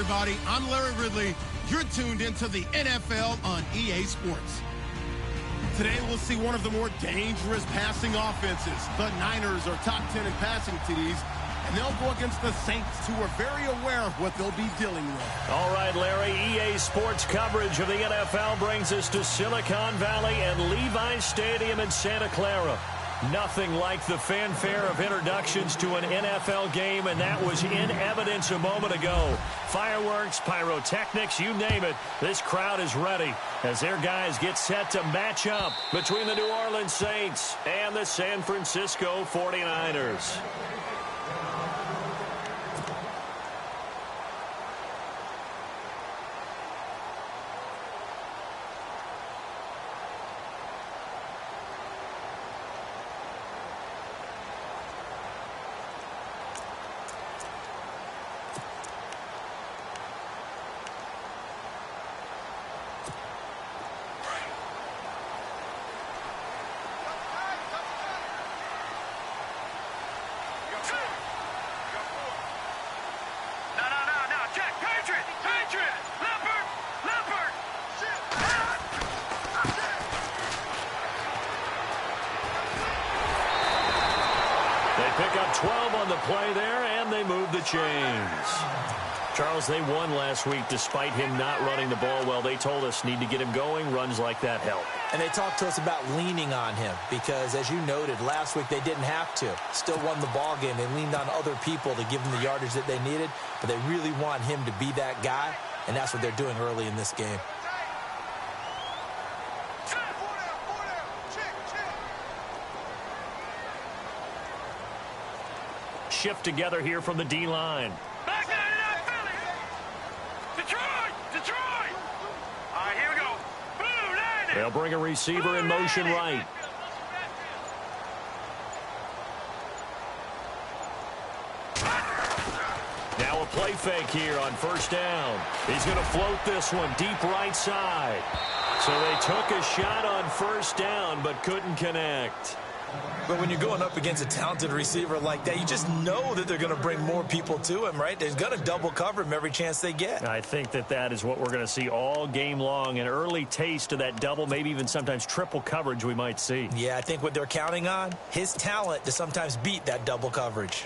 everybody. I'm Larry Ridley. You're tuned into the NFL on EA Sports. Today, we'll see one of the more dangerous passing offenses. The Niners are top 10 in passing TDs, and they'll go against the Saints, who are very aware of what they'll be dealing with. All right, Larry, EA Sports coverage of the NFL brings us to Silicon Valley and Levi's Stadium in Santa Clara. Nothing like the fanfare of introductions to an NFL game, and that was in evidence a moment ago. Fireworks, pyrotechnics, you name it. This crowd is ready as their guys get set to match up between the New Orleans Saints and the San Francisco 49ers. Pick up 12 on the play there, and they move the chains. Charles, they won last week despite him not running the ball well. They told us need to get him going. Runs like that help. And they talked to us about leaning on him because, as you noted, last week they didn't have to. Still won the ball game. They leaned on other people to give them the yardage that they needed, but they really want him to be that guy, and that's what they're doing early in this game. Shift together here from the D-line. Back there, Philly. Detroit. All right, here we go. Boom, they'll bring a receiver in motion right. Now a play fake here on first down. He's going to float this one deep right side. So they took a shot on first down but couldn't connect. But when you're going up against a talented receiver like that, you just know that they're going to bring more people to him, right? They're going to double cover him every chance they get. I think that is what we're going to see all game long. An early taste of that double, maybe even sometimes triple coverage we might see. Yeah, I think what they're counting on, his talent to sometimes beat that double coverage.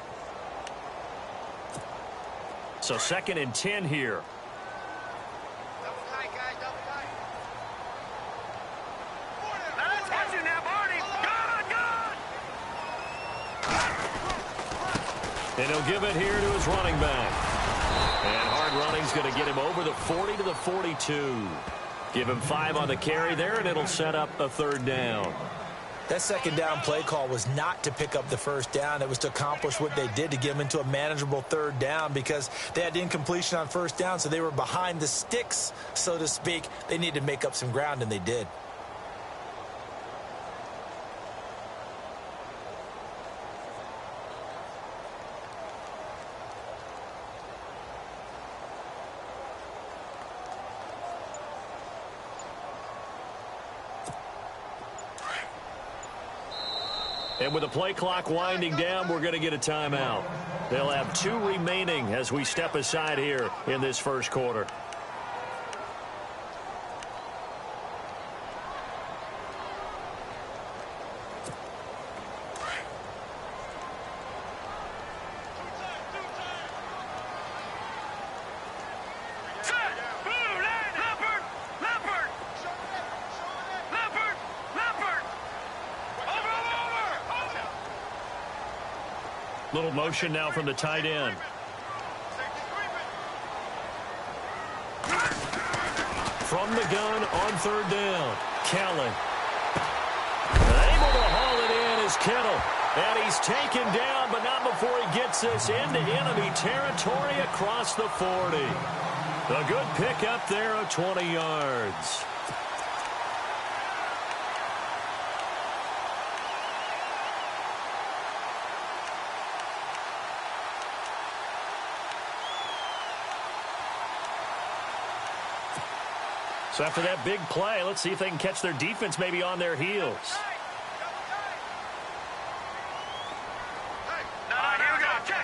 So 2nd and 10 here. And he'll give it here to his running back. And hard running's going to get him over the 40 to the 42. Give him 5 on the carry there, and it'll set up a 3rd down. That 2nd down play call was not to pick up the 1st down. It was to accomplish what they did to get them into a manageable 3rd down because they had incompletion on 1st down, so they were behind the sticks, so to speak. They needed to make up some ground, and they did. And with the play clock winding down, we're going to get a timeout. They'll have 2 remaining as we step aside here in this first quarter. Little motion now from the tight end. From the gun on 3rd down, Kellen. Able to haul it in is Kittle. And he's taken down, but not before he gets this into enemy territory across the 40. A good pickup there of 20 yards. So after that big play, let's see if they can catch their defense maybe on their heels. Here we go. Check.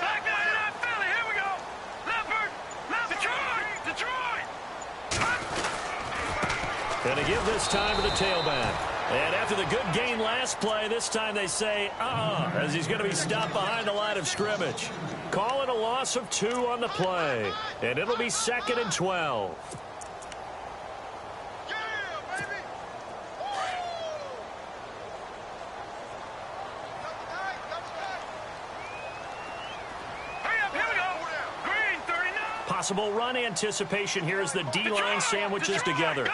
Back there, Philly. Here we go. Leopard. Going to give this time to the tailback. And after the good gain last play, this time they say, as he's going to be stopped behind the line of scrimmage. Call it a loss of 2 on the play. And it'll be 2nd and 12. Possible run anticipation here as the D-line sandwiches together.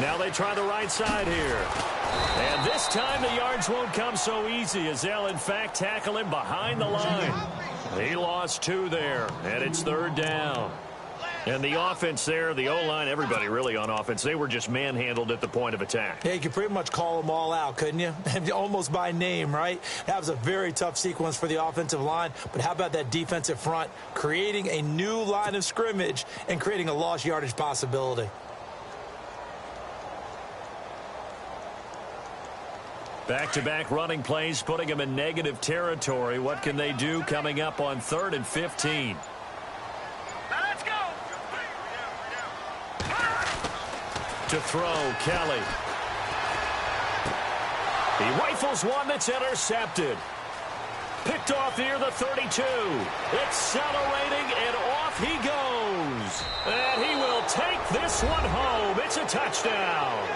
Now they try the right side here. And this time the yards won't come so easy as they'll, in fact, tackle him behind the line. He lost 2 there, and it's 3rd down. And the offense there, the O-line, everybody really on offense, they were just manhandled at the point of attack. Yeah, you could pretty much call them all out, couldn't you? Almost by name, right? That was a very tough sequence for the offensive line. But how about that defensive front creating a new line of scrimmage and creating a lost yardage possibility? Back-to-back running plays, putting them in negative territory. What can they do coming up on 3rd and 15? To throw, Kelly. He rifles one that's intercepted. Picked off near the 32. Accelerating, and off he goes. And he will take this one home. It's a touchdown.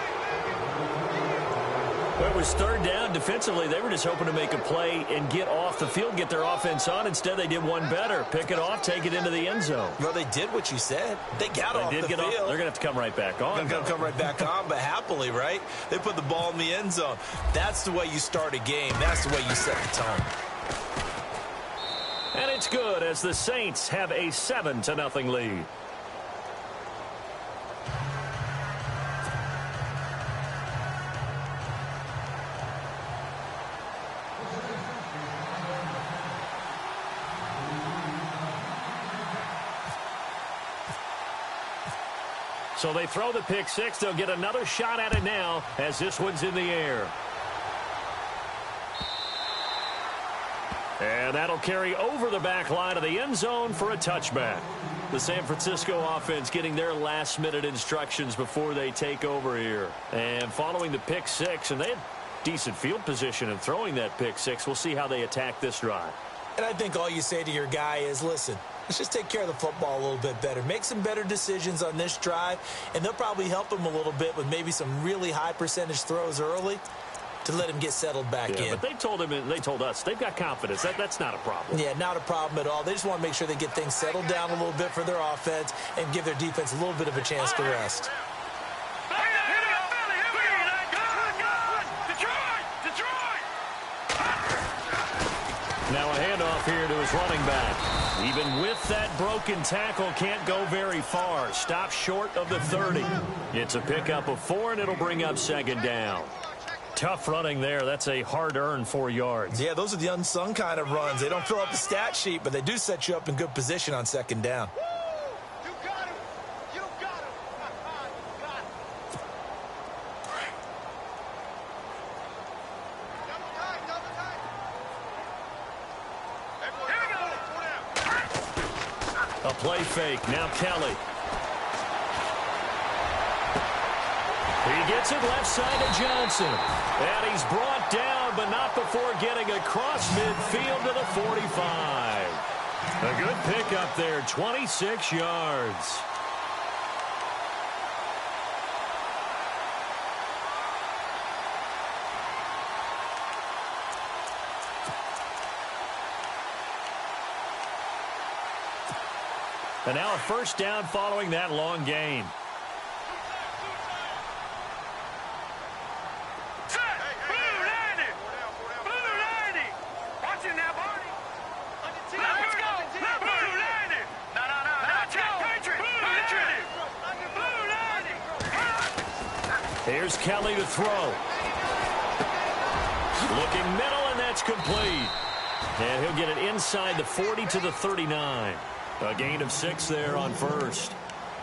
Well, it was 3rd down. Defensively, they were just hoping to make a play and get off the field, get their offense on. Instead, they did one better. Pick it off, take it into the end zone. Well, they did what you said. They got off the field. They're going to have to come right back on. They're going to come right back on, but happily, right? They put the ball in the end zone. That's the way you start a game. That's the way you set the tone. And it's good as the Saints have a 7-0 lead. So they throw the pick 6. They'll get another shot at it now as this one's in the air. And that'll carry over the back line of the end zone for a touchback. The San Francisco offense getting their last-minute instructions before they take over here. And following the pick 6, and they had decent field position in throwing that pick 6. We'll see how they attack this drive. And I think all you say to your guy is, listen, let's just take care of the football a little bit better. Make some better decisions on this drive, and they'll probably help him a little bit with maybe some really high-percentage throws early to let him get settled back in. But they told him, and they told us, they've got confidence. That's not a problem. Yeah, not a problem at all. They just want to make sure they get things settled down a little bit for their offense and give their defense a little bit of a chance to rest. Now a handoff here to his running back. Even with that broken tackle, can't go very far. Stop short of the 30. It's a pickup of 4, and it'll bring up 2nd down. Tough running there. That's a hard-earned 4 yards. Yeah, those are the unsung kind of runs. They don't fill up the stat sheet, but they do set you up in good position on 2nd down. You got him. You got him. You got him. Double time. Here we go. A play fake. Now Kelly. He gets it left side to Johnson. And he's brought down, but not before getting across midfield to the 45. A good pickup there, 26 yards. And now a 1st down following that long gain. Here's Kelly to throw. Looking middle, and that's complete. And he'll get it inside the 40 to the 39. A gain of 6 there on 1st.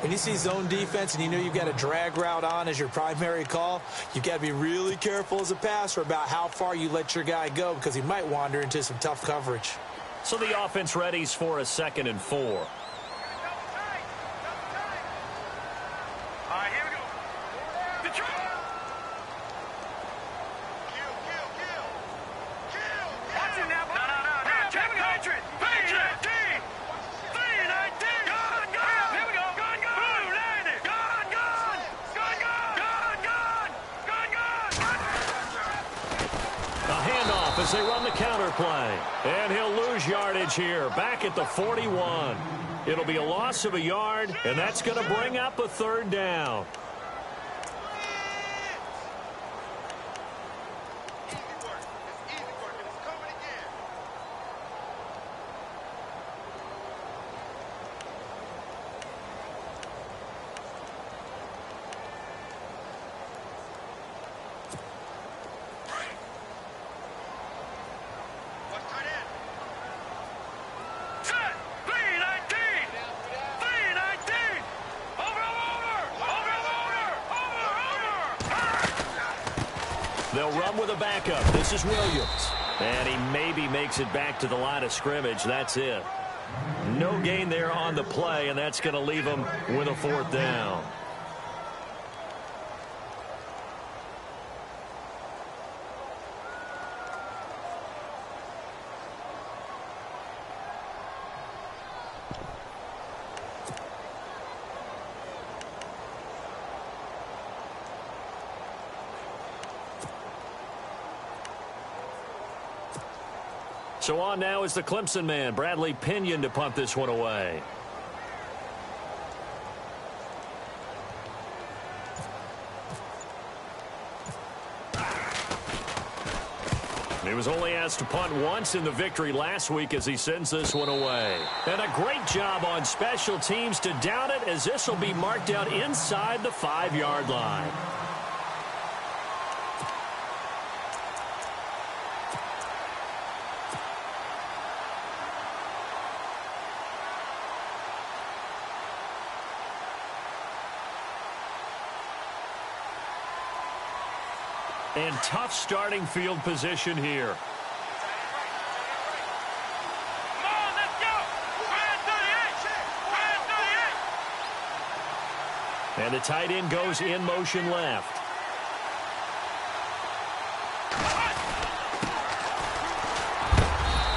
When you see zone defense and you know you've got a drag route on as your primary call, you've got to be really careful as a passer about how far you let your guy go because he might wander into some tough coverage. So the offense readies for a 2nd and 4. off as they run the counter play. And he'll lose yardage here, back at the 41. It'll be a loss of a yard, and that's going to bring up a third down. They'll run with a backup. This is Williams. And he maybe makes it back to the line of scrimmage. That's it. No gain there on the play, and that's going to leave him with a fourth down. So on now is the Clemson man, Bradley Pinion, to punt this one away. He was only asked to punt once in the victory last week as he sends this one away. And a great job on special teams to down it, as this will be marked out inside the 5-yard line. And tough starting field position here. Come on, let's go! Ryan 38! And the tight end goes in motion left.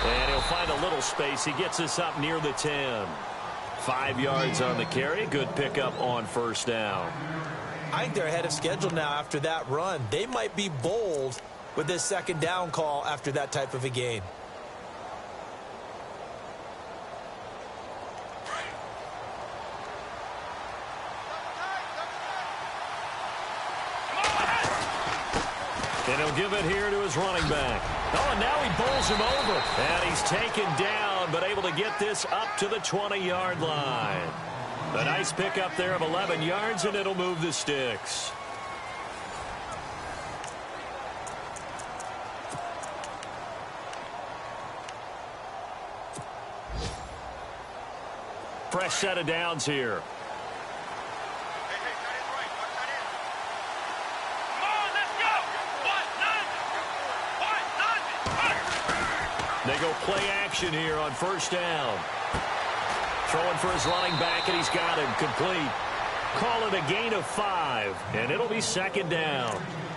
And he'll find a little space. He gets us up near the 10. 5 yards on the carry. Good pickup on first down. I think they're ahead of schedule now after that run. They might be bold with this second down call after that type of a gain. And he'll give it here to his running back. Oh, and now he bowls him over. And he's taken down, but able to get this up to the 20-yard line. A nice pickup there of 11 yards, and it'll move the sticks. Fresh set of downs here. They go play action here on first down. Throwing for his running back, and he's got him complete. Call it a gain of 5, and it'll be second down.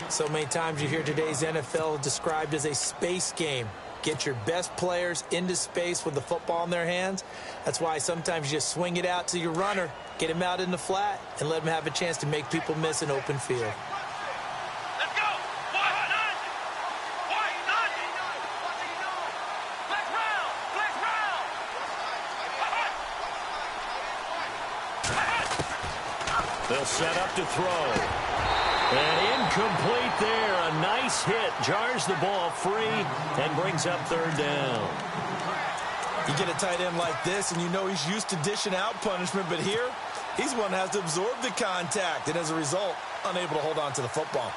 So many times you hear today's NFL described as a space game. Get your best players into space with the football in their hands. That's why sometimes you just swing it out to your runner, get him out in the flat, and let him have a chance to make people miss an open field. They'll set up to throw. And incomplete there. A nice hit. Jars the ball free and brings up third down. You get a tight end like this, and you know he's used to dishing out punishment, but here, he's one that has to absorb the contact, and as a result, unable to hold on to the football.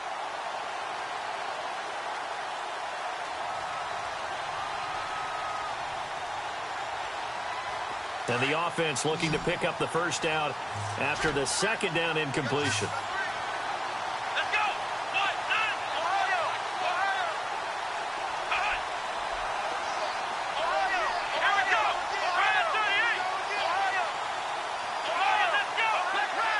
And the offense looking to pick up the first down after the second down incompletion. Let's go! Ohio! Here we go! Ryan 38! Ohio, let's go! Let's go!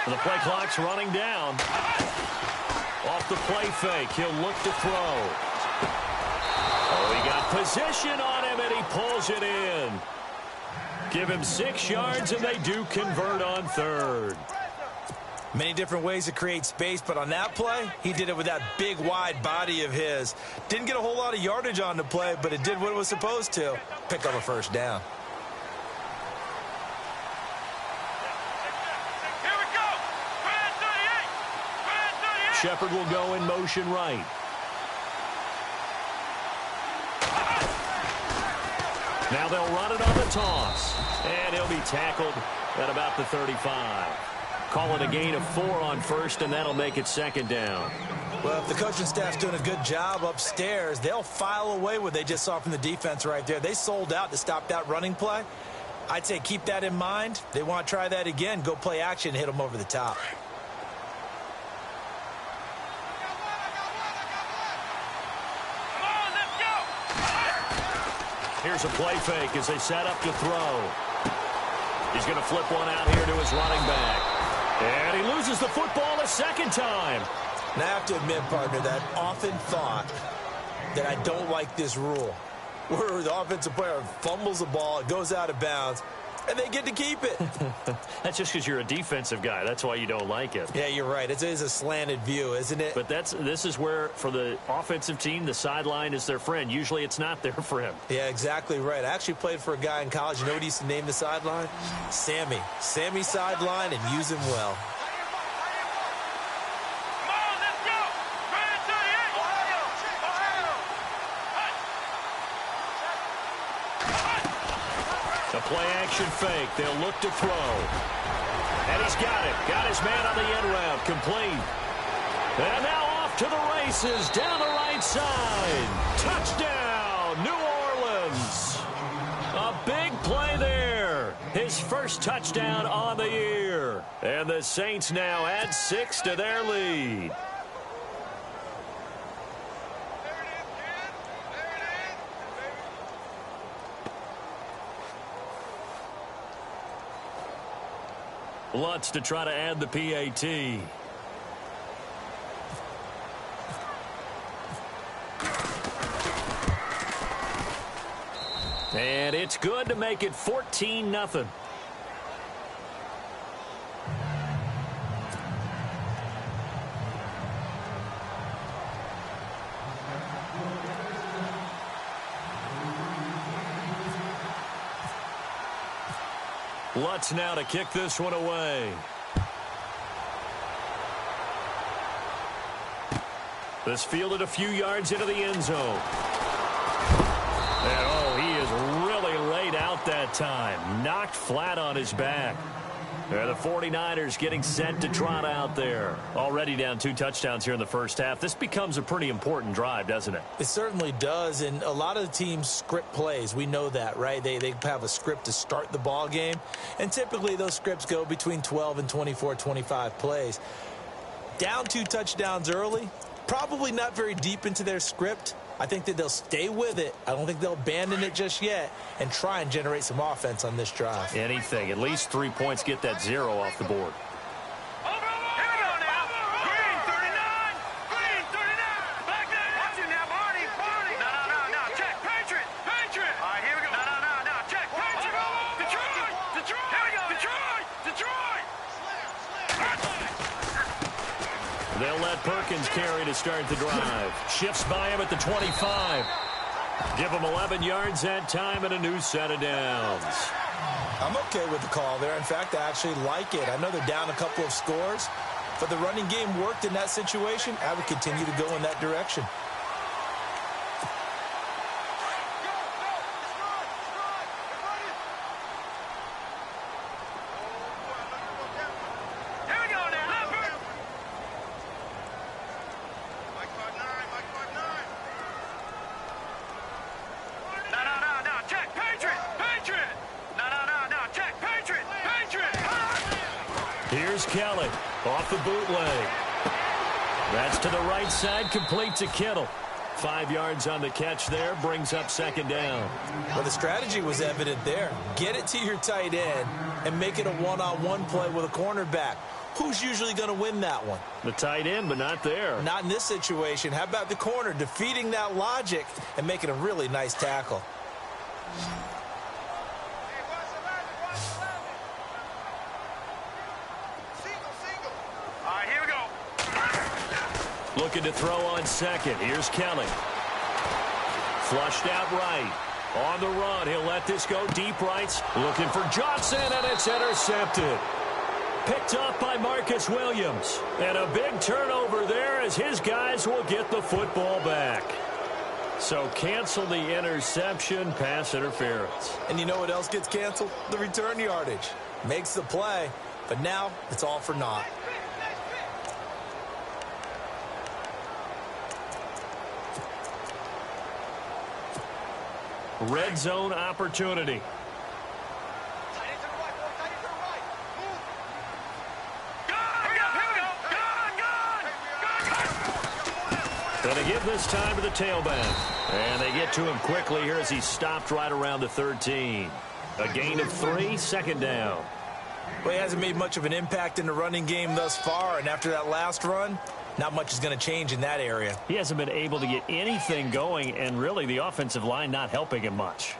The play clock's running down. Off the play fake, he'll look to throw. Oh, he got position on him, and he pulls it in. Give him 6 yards, and they do convert on third. Many different ways to create space, but on that play, he did it with that big, wide body of his. Didn't get a whole lot of yardage on the play, but it did what it was supposed to. Pick up a first down. Here we go. Brad 38. Brad 38. Shepard will go in motion right. Now they'll run it on the toss. And he'll be tackled at about the 35. Call it a gain of 4 on first, and that'll make it second down. Well, if the coaching staff's doing a good job upstairs, they'll file away what they just saw from the defense right there. They sold out to stop that running play. I'd say keep that in mind. They want to try that again. Go play action, hit them over the top. Come on, let's go. Here's a play fake as they set up to throw. He's going to flip one out here to his running back. And he loses the football a second time. And I have to admit, partner, that I've often thought that I don't like this rule, where the offensive player fumbles the ball, it goes out of bounds, and they get to keep it. That's just because you're a defensive guy. That's why you don't like it. Yeah, you're right. It is a slanted view, isn't it? But this is where, for the offensive team, the sideline is their friend. Usually it's not their friend. Yeah, exactly right. I actually played for a guy in college. You know what he used to name the sideline? Sammy. Sammy sideline, and use him well. Come on, let's go. Brad 38. The play-action fake. They'll look to throw. And he's got it. Got his man on the end route. Complete. And now off to the races. Down the right side. Touchdown, New Orleans. A big play there. His first touchdown on the year. And the Saints now add 6 to their lead. Lutz to try to add the PAT. And it's good to make it 14-0. Lutz now to kick this one away. This fielded a few yards into the end zone. And oh, he is really laid out that time. Knocked flat on his back. The 49ers getting set to trot out there. Already down 2 touchdowns here in the first half. This becomes a pretty important drive, doesn't it? It certainly does, and a lot of the teams script plays. We know that, right? They have a script to start the ball game, and typically those scripts go between 12 and 24, 25 plays. Down 2 touchdowns early, probably not very deep into their script. I think that they'll stay with it. I don't think they'll abandon it just yet and try and generate some offense on this drive. Anything. At least 3 points, get that 0 off the board. Here we go now. Green 39. Green 39. Back there. Watch it now, Barney. Barney. No. Check. Patriot. Patriot. All right, here we go. No. Check. Patriot. Detroit. Detroit. Here we go. Detroit. Detroit. They'll let Perkins carry to start the drive. Shifts by him at the 25. Give him 11 yards that time and a new set of downs. I'm okay with the call there. In fact, I actually like it. I know they're down a couple of scores, but the running game worked in that situation. I would continue to go in that direction. Kelly off the bootleg. That's to the right side, complete to Kittle. 5 yards on the catch there, brings up second down. Well, the strategy was evident there. Get it to your tight end and make it a one-on-one play with a cornerback. Who's usually going to win that one? The tight end, but not there. Not in this situation. How about the corner defeating that logic and making a really nice tackle? Looking to throw on second. Here's Kelly. Flushed out right. On the run, he'll let this go deep rights. Looking for Johnson, and it's intercepted. Picked up by Marcus Williams. And a big turnover there as his guys will get the football back. So cancel the interception, pass interference. And you know what else gets canceled? The return yardage. Makes the play, but now it's all for naught. Red zone opportunity. Going to give this time to the tailback. And they get to him quickly here as he stopped right around the 13. A gain of 3, second down. Well, he hasn't made much of an impact in the running game thus far, and after that last run, not much is going to change in that area. He hasn't been able to get anything going, and really the offensive line not helping him much.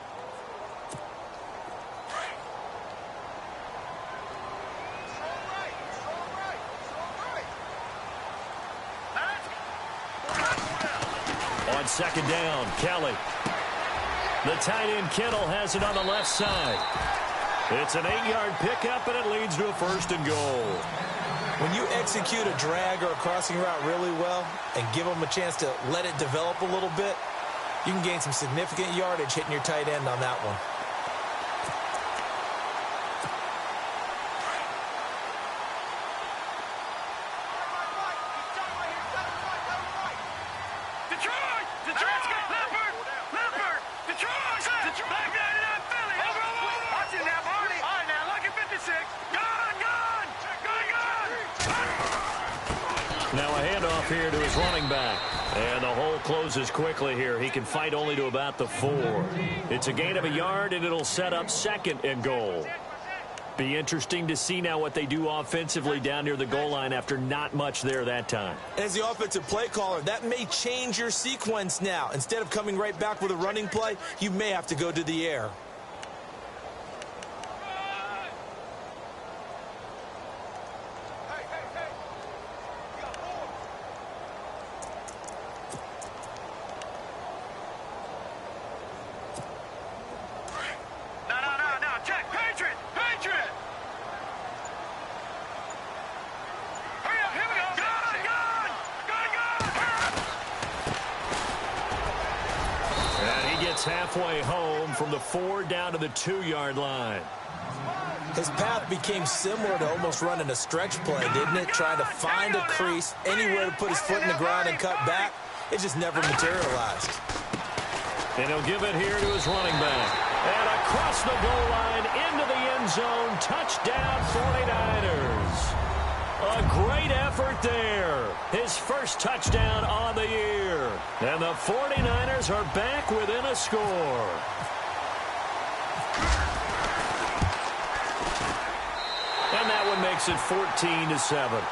On second down, Kelly. The tight end Kittle has it on the left side. It's an 8-yard pickup, and it leads to a first and goal. When you execute a drag or a crossing route really well and give them a chance to let it develop a little bit, you can gain some significant yardage hitting your tight end on that one. Now a handoff here to his running back. And the hole closes quickly here. He can fight only to about the 4. It's a gain of a yard, and it'll set up second and goal. Be interesting to see now what they do offensively down near the goal line after not much there that time. As the offensive play caller, that may change your sequence now. Instead of coming right back with a running play, you may have to go to the air. Halfway home from the 4 down to the 2-yard line. His path became similar to almost running a stretch play, didn't it? Trying to find a crease, anywhere to put his foot in the ground and cut back. It just never materialized. And he'll give it here to his running back. And across the goal line into the end zone. Touchdown 49ers. A great effort there. His first touchdown on the year. And the 49ers are back within a score. And that one makes it 14-7.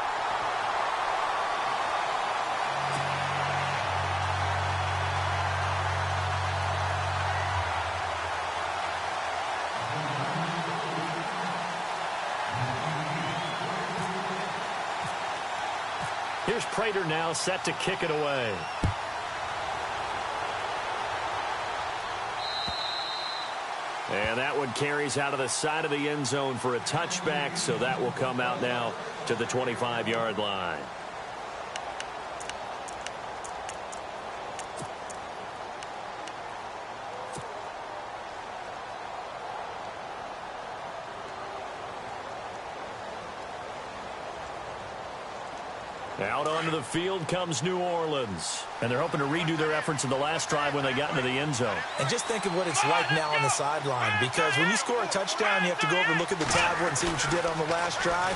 Here's Prater now set to kick it away. And that one carries out of the side of the end zone for a touchback, so that will come out now to the 25-yard line. Out onto the field comes New Orleans. And they're hoping to redo their efforts in the last drive when they got into the end zone. And just think of what it's like now on the sideline, because when you score a touchdown, you have to go over and look at the tablet and see what you did on the last drive.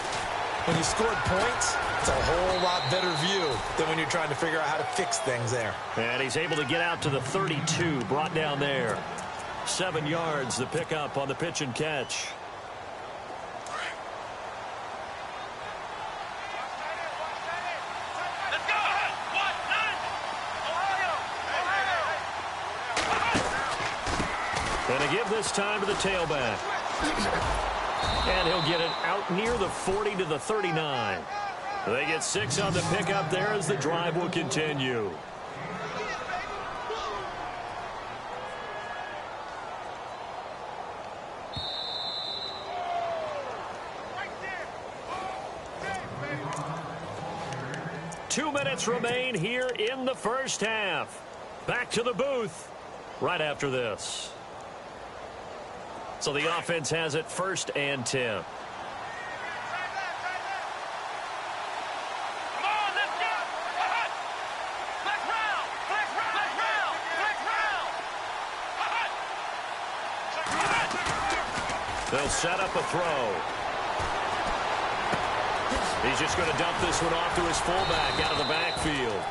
When you scored points, it's a whole lot better view than when you're trying to figure out how to fix things there. And he's able to get out to the 32, brought down there. 7 yards, the pickup on the pitch and catch. And to give this time to the tailback. And he'll get it out near the 40 to the 39. They get 6 on the pickup there as the drive will continue. Two minutes remain here in the first half. Back to the booth right after this. So the offense has it 1st and 10. They'll set up a throw. He's just going to dump this one off to his fullback out of the backfield.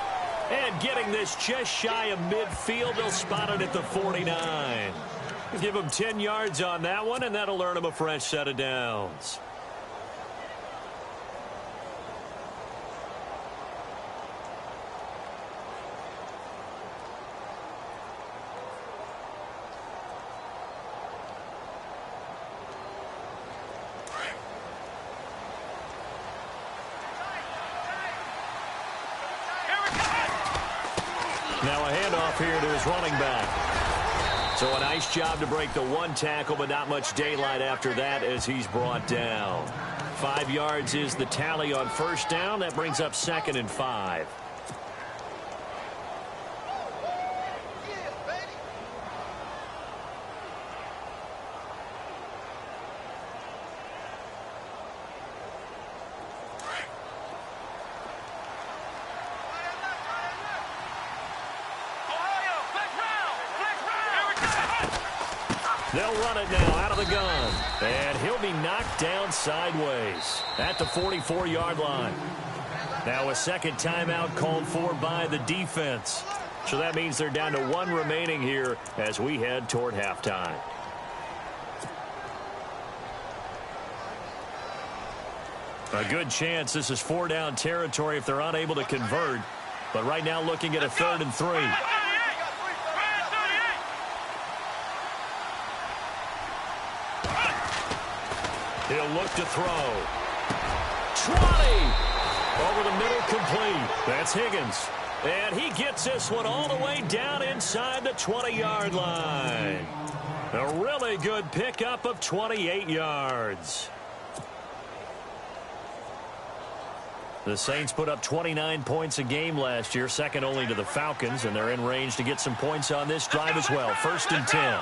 And getting this just shy of midfield, they'll spot it at the 49. Give him 10 yards on that one, and that'll earn him a fresh set of downs. Now a handoff here to his running back. So a nice job to break the one tackle, but not much daylight after that as he's brought down. 5 yards is the tally on 1st down. That brings up 2nd and 5. They'll run it now out of the gun. And he'll be knocked down sideways at the 44-yard line. Now a second timeout called for by the defense. So that means they're down to 1 remaining here as we head toward halftime. A good chance this is 4-down territory if they're unable to convert. But right now looking at a 3rd and 3. He'll look to throw. 20! Over the middle, complete. That's Higgins. And he gets this one all the way down inside the 20-yard line. A really good pickup of 28 yards. The Saints put up 29 points a game last year, second only to the Falcons, and they're in range to get some points on this drive as well. 1st and 10.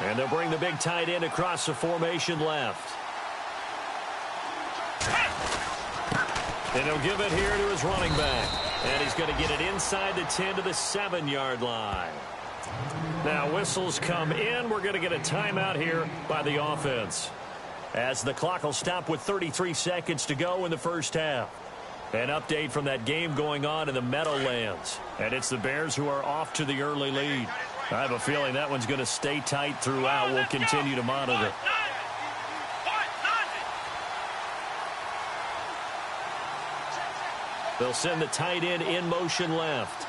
And they'll bring the big tight end across the formation left. And he'll give it here to his running back. And he's going to get it inside the 10 to the 7-yard line. Now whistles come in. We're going to get a timeout here by the offense, as the clock will stop with 33 seconds to go in the first half. An update from that game going on in the Meadowlands. And it's the Bears who are off to the early lead. I have a feeling that one's going to stay tight throughout. We'll continue to monitor. They'll send the tight end in motion left.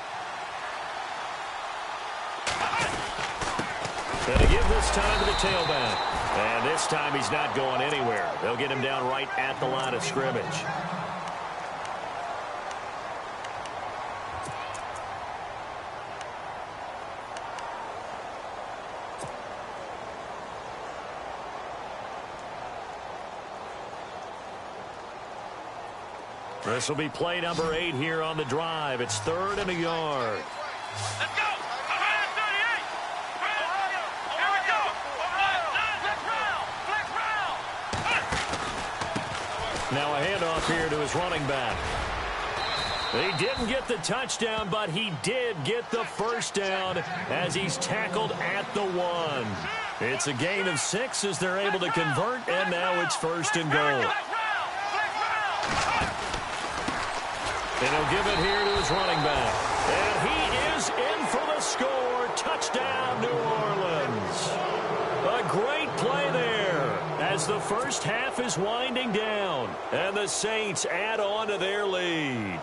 And to give this time to the tailback. And this time he's not going anywhere. They'll get him down right at the line of scrimmage. This will be play number 8 here on the drive. It's 3rd and a yard. Let's go! Ohio 38! Ohio! Here we go! Flex round! Now a handoff here to his running back. He didn't get the touchdown, but he did get the first down as he's tackled at the 1. It's a gain of 6 as they're able to convert, and now it's 1st and goal. And he'll give it here to his running back. And he is in for the score. Touchdown, New Orleans. A great play there as the first half is winding down. And the Saints add on to their lead.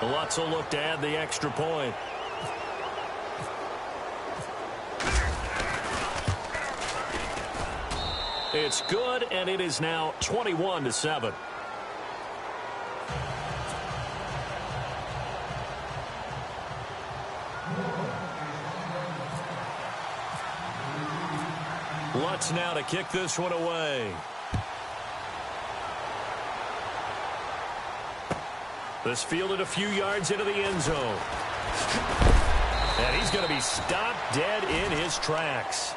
Lutz will look to add the extra point. It's good, and it is now 21-7. Lutz now to kick this one away. This fielded a few yards into the end zone. And he's going to be stopped dead in his tracks.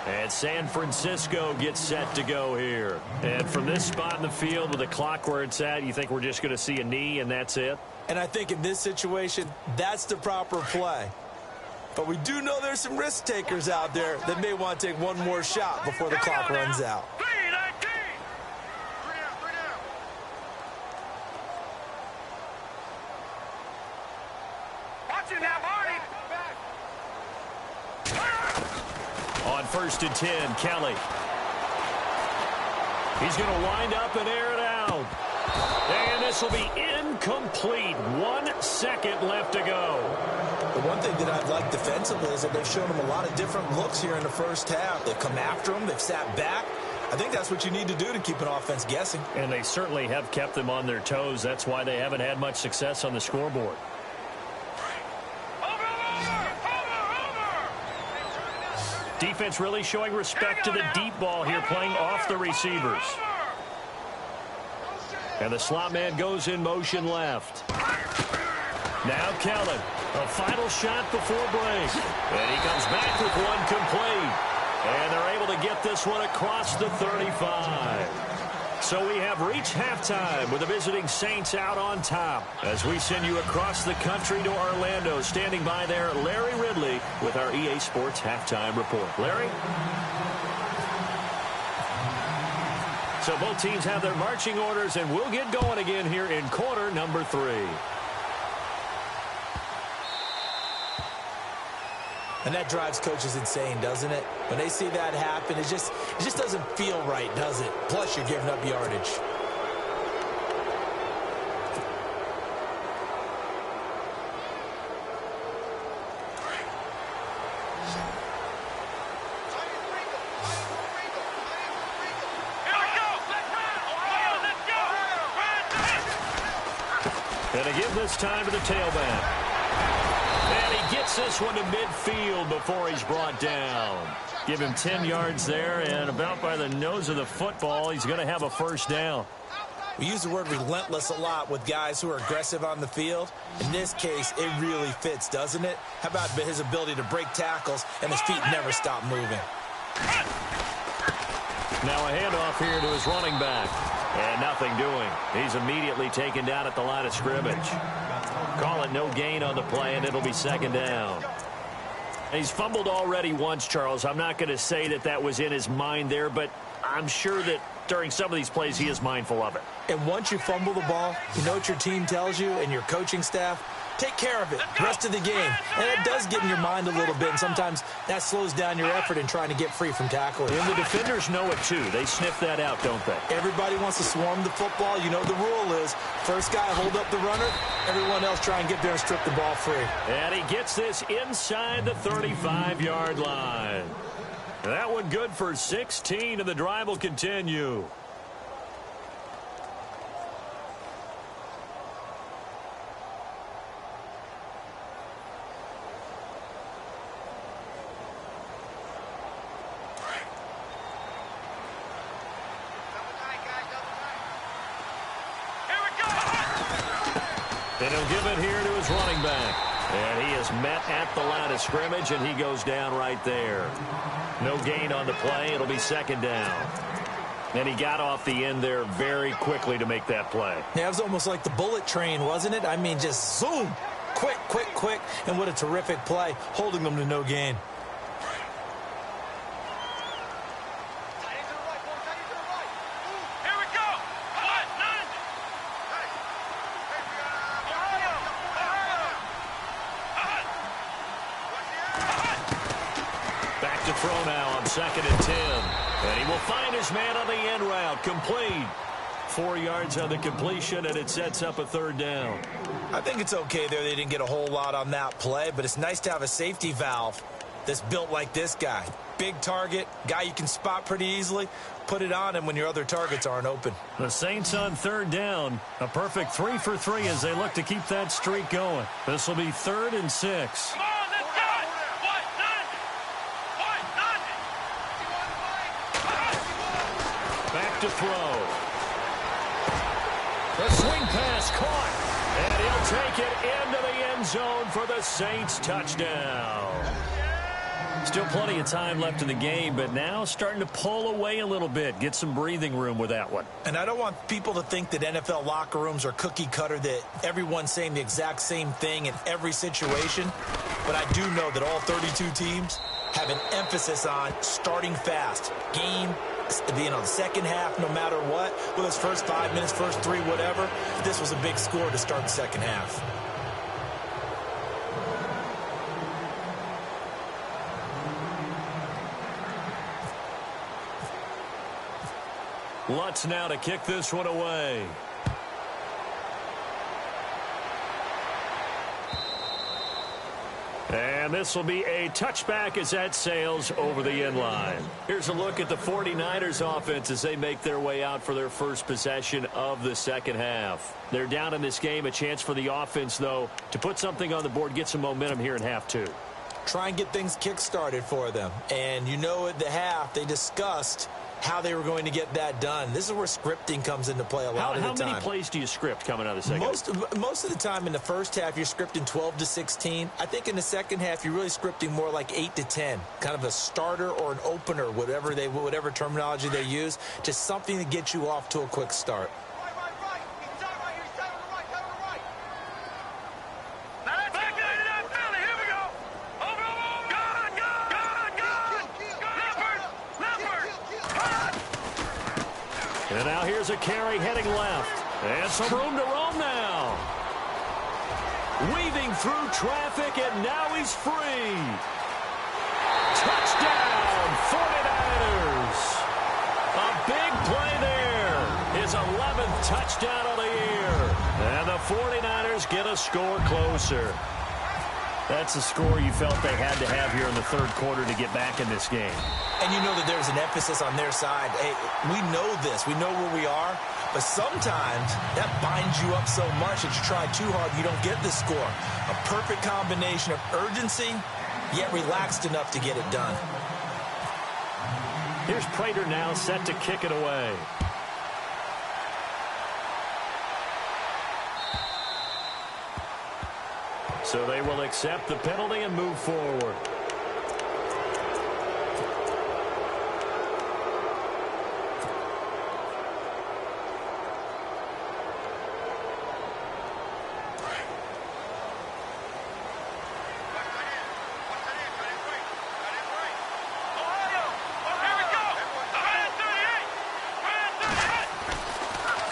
And San Francisco gets set to go here. And from this spot in the field with the clock where it's at, you think we're just going to see a knee and that's it? And I think in this situation, that's the proper play. But we do know there's some risk takers out there that may want to take one more shot before the clock runs out. On 1st and 10, Kelly. He's going to wind up and air it out. And this will be incomplete. 1 second left to go. The one thing that I've liked defensively is that they've shown him a lot of different looks here in the first half. They've come after him. They've sat back. I think that's what you need to do to keep an offense guessing. And they certainly have kept them on their toes. That's why they haven't had much success on the scoreboard. Defense really showing respect to the deep ball here, playing off the receivers. And the slot man goes in motion left. Now Kellen, a final shot before break. And he comes back with one complete. And they're able to get this one across the 35. So we have reached halftime with the visiting Saints out on top. As we send you across the country to Orlando, standing by there, Larry Ridley with our EA Sports Halftime Report. Larry? So both teams have their marching orders, and we'll get going again here in quarter number 3. And that drives coaches insane, doesn't it? When they see that happen, it just doesn't feel right, does it? Plus, you're giving up yardage. And to give this time to the tailback. And he gets this one to midfield before he's brought down. Give him 10 yards there, and about by the nose of the football, he's going to have a first down. We use the word relentless a lot with guys who are aggressive on the field. In this case, it really fits, doesn't it? How about his ability to break tackles, and his feet never stop moving? Now a handoff here to his running back. And nothing doing. He's immediately taken down at the line of scrimmage. Call it no gain on the play, and it'll be second down. He's fumbled already once, Charles. I'm not going to say that that was in his mind there, but I'm sure that during some of these plays he is mindful of it. And once you fumble the ball, you know what your team tells you and your coaching staff? Take care of it the rest of the game. And it does get in your mind a little bit, and sometimes that slows down your effort in trying to get free from tackling. And the defenders know it, too. They sniff that out, don't they? Everybody wants to swarm the football. You know the rule is first guy hold up the runner, everyone else try and get there and strip the ball free. And he gets this inside the 35-yard line. That one good for 16, and the drive will continue. And he'll give it here to his running back. And he is met at the line of scrimmage, and he goes down right there. No gain on the play. It'll be second down. And he got off the end there very quickly to make that play. Yeah, it was almost like the bullet train, wasn't it? I mean, just zoom. Quick, quick, quick. And what a terrific play, holding them to no gain. Throw now on 2nd and 10. And he will find his man on the end route. Complete. 4 yards on the completion, and it sets up a third down. I think it's okay there. They didn't get a whole lot on that play, but it's nice to have a safety valve. that's built like this guy. Big target, guy you can spot pretty easily. Put it on him when your other targets aren't open. The Saints on third down. A perfect 3 for 3 as they look to keep that streak going. This will be 3rd and 6. Come on, let's go! What? None! Back to throw. The swing pass caught. And he'll take it into the end zone for the Saints touchdown. Still plenty of time left in the game, but now starting to pull away a little bit. Get some breathing room with that one. And I don't want people to think that NFL locker rooms are cookie cutter, that everyone's saying the exact same thing in every situation. But I do know that all 32 teams have an emphasis on starting fast. Game being on the second half, no matter what. Whether it's first 5 minutes, first 3, whatever. This was a big score to start the second half. Lutz now to kick this one away. And this will be a touchback as that sails over the end line. Here's a look at the 49ers offense as they make their way out for their first possession of the second half. They're down in this game. A chance for the offense, though, to put something on the board, get some momentum here in half 2. Try and get things kick-started for them. And you know at the half, they discussed how they were going to get that done. This is where scripting comes into play a lot of the time. How many plays do you script coming out of the second half? Most of the time in the first half, you're scripting 12 to 16. I think in the second half, you're really scripting more like 8 to 10. Kind of a starter or an opener, whatever terminology they use. Just something to get you off to a quick start. And now here's a carry heading left. And some room to roam now. Weaving through traffic, and now he's free. Touchdown, 49ers. A big play there. His 11th touchdown of the year. And the 49ers get a score closer. That's a score you felt they had to have here in the third quarter to get back in this game. And you know that there's an emphasis on their side. Hey, we know this. We know where we are. But sometimes that binds you up so much that you try too hard, you don't get the score. A perfect combination of urgency, yet relaxed enough to get it done. Here's Prater now set to kick it away. So they will accept the penalty and move forward.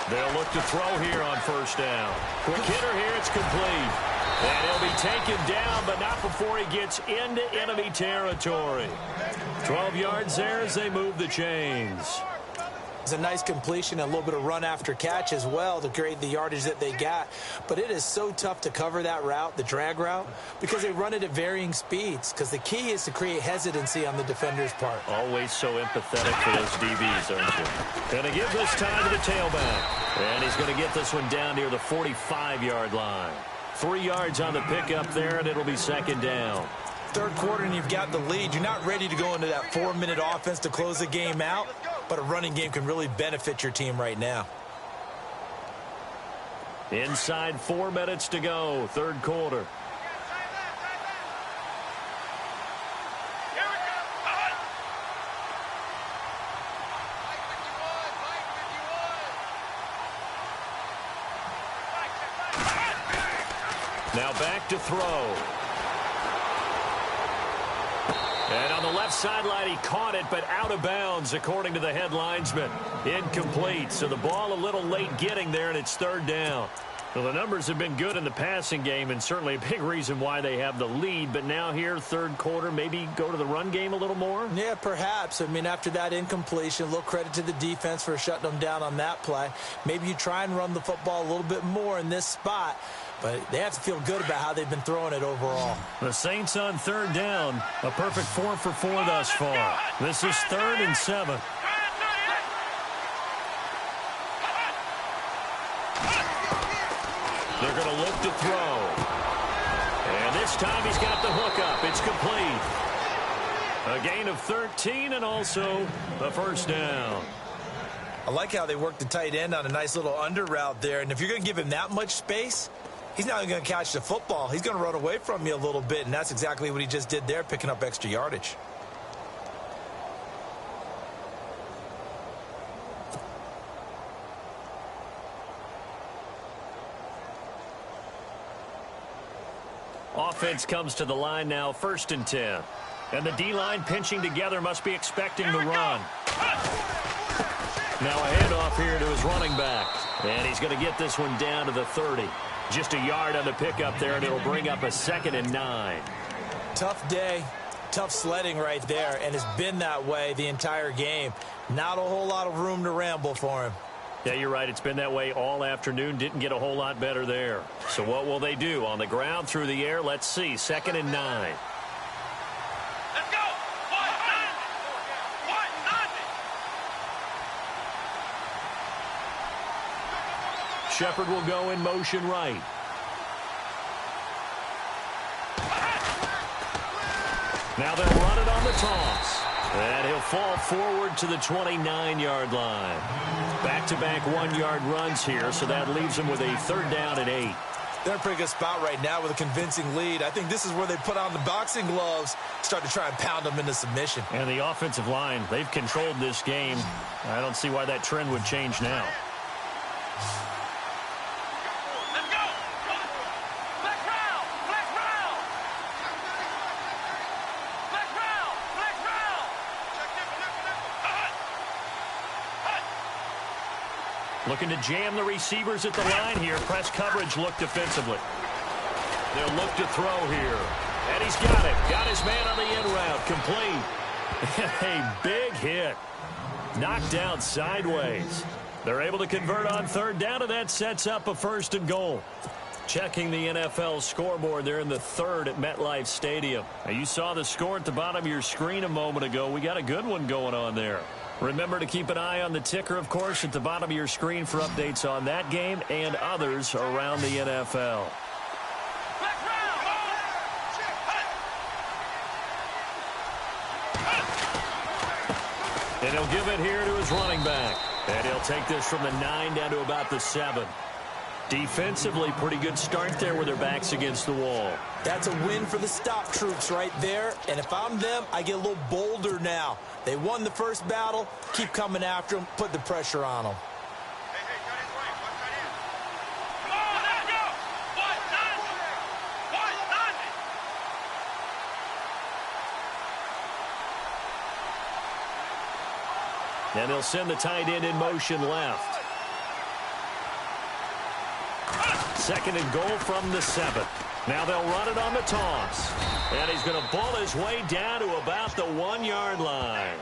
They'll look to throw here on first down. Quick hitter here, it's complete. And he'll be taken down, but not before he gets into enemy territory. 12 yards there as they move the chains. It's a nice completion, a little bit of run after catch as well to create the yardage that they got. But it is so tough to cover that route, the drag route, because they run it at varying speeds. Because the key is to create hesitancy on the defender's part. Always so empathetic for those DBs, aren't you? Going to give this time to the tailback. And he's going to get this one down near the 45-yard line. 3 yards on the pickup there, and it'll be second down. Third quarter, and you've got the lead. You're not ready to go into that 4-minute offense to close the game out, but a running game can really benefit your team right now. Inside 4 minutes to go, third quarter. Now back to throw. And on the left sideline, he caught it, but out of bounds, according to the head linesman. Incomplete, so the ball a little late getting there, and it's third down. Well, the numbers have been good in the passing game and certainly a big reason why they have the lead. But now here, third quarter, maybe go to the run game a little more? Yeah, perhaps. I mean, after that incompletion, a little credit to the defense for shutting them down on that play. Maybe you try and run the football a little bit more in this spot. But they have to feel good about how they've been throwing it overall. The Saints on third down. A perfect 4 for 4 thus far. This is 3rd and 7. They're going to look to throw. And this time he's got the hook up. It's complete. A gain of 13 and also the first down. I like how they work the tight end on a nice little under route there. And if you're going to give him that much space, he's not going to catch the football. He's going to run away from you a little bit, and that's exactly what he just did there, picking up extra yardage. Offense comes to the line now, 1st and 10. And the D-line pinching together must be expecting the run. Now a handoff here to his running back. And he's going to get this one down to the 30. Just a yard on the pickup there, and it'll bring up a 2nd and 9. Tough day, tough sledding right there, and it's been that way the entire game. Not a whole lot of room to ramble for him. Yeah, you're right. It's been that way all afternoon. Didn't get a whole lot better there. So what will they do? On the ground, through the air? Let's see. 2nd and 9. Let's go. What? Shepard will go in motion right. Now they'll run it on the toss. And he'll fall forward to the 29-yard line. Back-to-back 1-yard runs here, so that leaves him with a 3rd down and 8. They're in a pretty good spot right now with a convincing lead. I think this is where they put on the boxing gloves, start to try and pound them into submission. And the offensive line, they've controlled this game. I don't see why that trend would change now. Looking to jam the receivers at the line here. Press coverage look defensively. They'll look to throw here. And he's got it. Got his man on the in route. Complete. A big hit. Knocked down sideways. They're able to convert on 3rd down, and that sets up a 1st and goal. Checking the NFL scoreboard. They're in the 3rd at MetLife Stadium. Now, you saw the score at the bottom of your screen a moment ago. We got a good one going on there. Remember to keep an eye on the ticker, of course, at the bottom of your screen for updates on that game and others around the NFL. And he'll give it here to his running back. And he'll take this from the 9 down to about the 7. Defensively, pretty good start there with their backs against the wall. That's a win for the stop troops right there. And if I'm them, I get a little bolder now. They won the first battle. Keep coming after them. Put the pressure on them. And they'll send the tight end in motion left. 2nd and goal from the 7. Now they'll run it on the toss. And he's going to ball his way down to about the 1-yard line.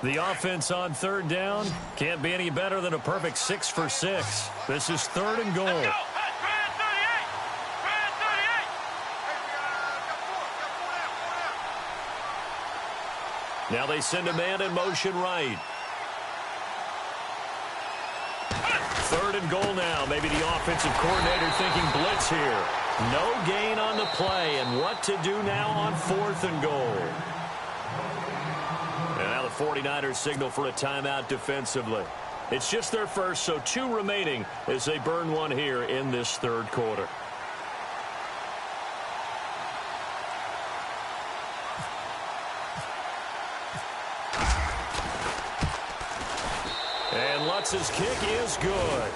The offense on 3rd down can't be any better than a perfect 6 for 6. This is 3rd and goal. Now they send a man in motion right. 3rd and goal now. Maybe the offensive coordinator thinking blitz here. No gain on the play, and what to do now on 4th and goal. And now the 49ers signal for a timeout defensively. It's just their first, so 2 remaining as they burn one here in this 3rd quarter. Watts' kick is good.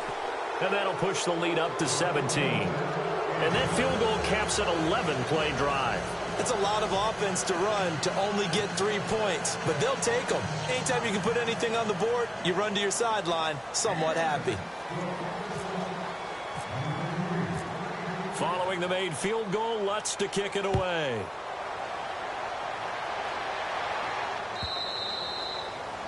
And that'll push the lead up to 17. And that field goal caps an 11-play drive. It's a lot of offense to run to only get 3 points, but they'll take them. Anytime you can put anything on the board, you run to your sideline somewhat happy. Following the made field goal, Lutz to kick it away.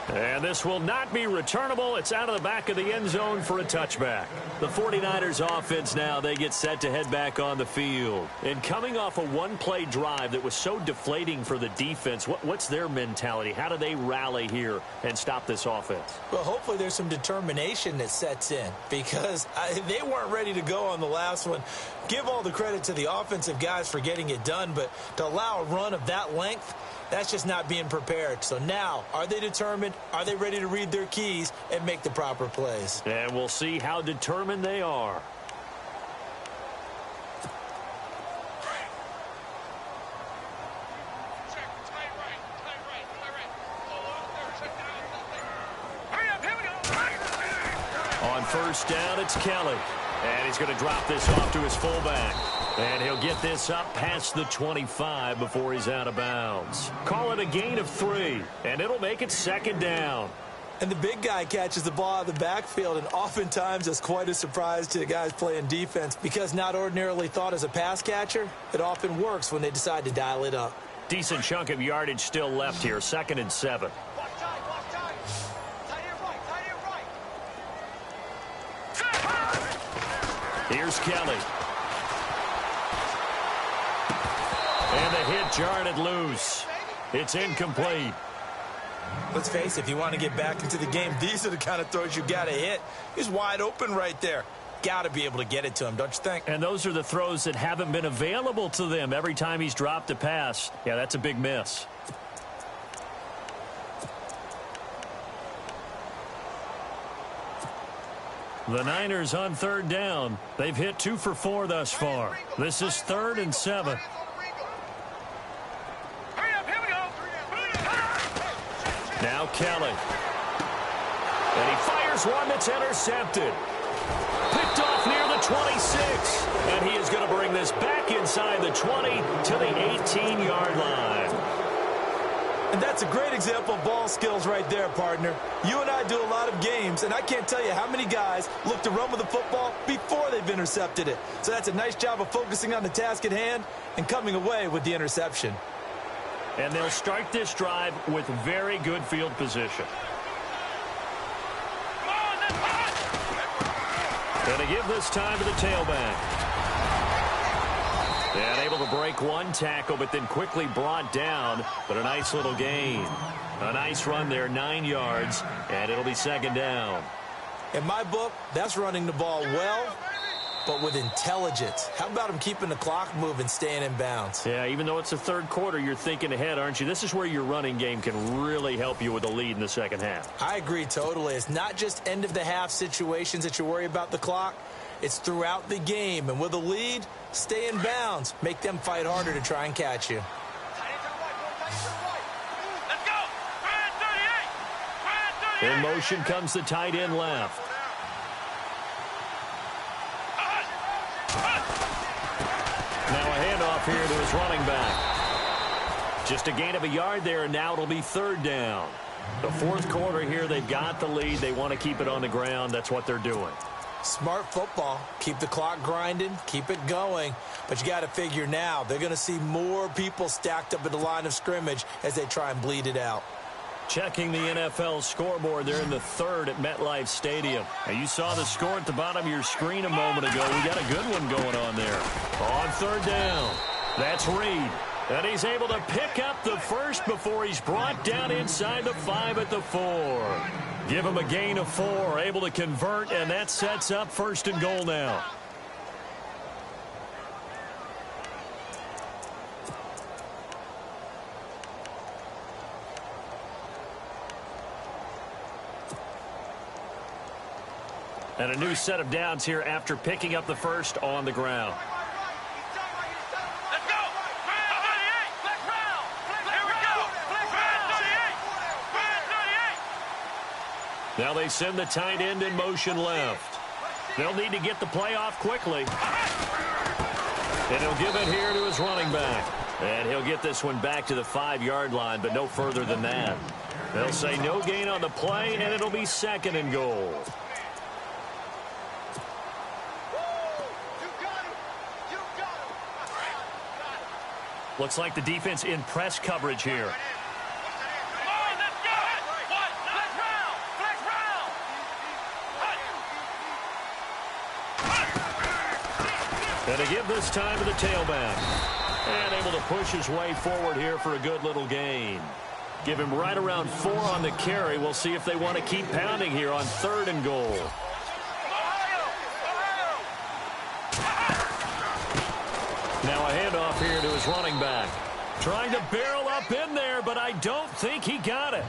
And this will not be returnable. It's out of the back of the end zone for a touchback. The 49ers offense now, they get set to head back on the field. And coming off a one-play drive that was so deflating for the defense, what's their mentality? How do they rally here and stop this offense? Well, hopefully there's some determination that sets in because they weren't ready to go on the last one. Give all the credit to the offensive guys for getting it done, but to allow a run of that length, that's just not being prepared. So now, are they determined? Are they ready to read their keys and make the proper plays? And we'll see how determined they are. On first down, it's Kelly. And he's going to drop this off to his fullback. And he'll get this up past the 25 before he's out of bounds. Call it a gain of 3, and it'll make it second down. And the big guy catches the ball out of the backfield, and oftentimes it's quite a surprise to the guys playing defense because not ordinarily thought as a pass catcher, it often works when they decide to dial it up. Decent chunk of yardage still left here, 2nd and 7. Here's Kelly. And the hit jarred it loose. It's incomplete. Let's face it, if you want to get back into the game, these are the kind of throws you got to hit. He's wide open right there. Got to be able to get it to him, don't you think? And those are the throws that haven't been available to them every time he's dropped a pass. Yeah, that's a big miss. The Niners on 3rd down. They've hit 2 for 4 thus far. This is 3rd and 7. Now Kelly. And he fires one that's intercepted. Picked off near the 26. And he is going to bring this back inside the 20 to the 18-yard line. And that's a great example of ball skills right there, partner. You and I do a lot of games, and I can't tell you how many guys look to run with the football before they've intercepted it. So that's a nice job of focusing on the task at hand and coming away with the interception. And they'll start this drive with very good field position. And they give this time to the tailback. And able to break one tackle, but then quickly brought down. But a nice little gain. A nice run there, 9 yards, and it'll be 2nd down. In my book, that's running the ball well, but with intelligence. How about him keeping the clock moving, staying in bounds? Yeah, even though it's the 3rd quarter, you're thinking ahead, aren't you? This is where your running game can really help you with a lead in the 2nd half. I agree totally. It's not just end-of-the-half situations that you worry about the clock. It's throughout the game. And with a lead, stay in bounds. Make them fight harder to try and catch you. In motion comes the tight end left. Now a handoff here to his running back. Just a gain of a yard there, and now it'll be 3rd down. The 4th quarter here, they've got the lead. They want to keep it on the ground. That's what they're doing. Smart football. Keep the clock grinding. Keep it going. But you got to figure now, they're going to see more people stacked up at the line of scrimmage as they try and bleed it out. Checking the NFL scoreboard, they're in the 3rd at MetLife Stadium. And you saw the score at the bottom of your screen a moment ago. We got a good one going on there. On 3rd down, that's Reed. And he's able to pick up the first before he's brought down inside the 5 at the 4. Give him a gain of 4, able to convert, and that sets up 1st and goal now. And a new set of downs here after picking up the first on the ground. Let's go! 38! Flex round! Here we go! Flex round! 38! Now they send the tight end in motion left. They'll need to get the play off quickly. And he'll give it here to his running back. And he'll get this one back to the 5-yard line, but no further than that. They'll say no gain on the play, and it'll be 2nd and goal. Looks like the defense in press coverage here. And to give this time to the tailback. And able to push his way forward here for a good little gain. Give him right around 4 on the carry. We'll see if they want to keep pounding here on 3rd and goal. Now a handoff here to his running back. Trying to barrel up in there, but I don't think he got it.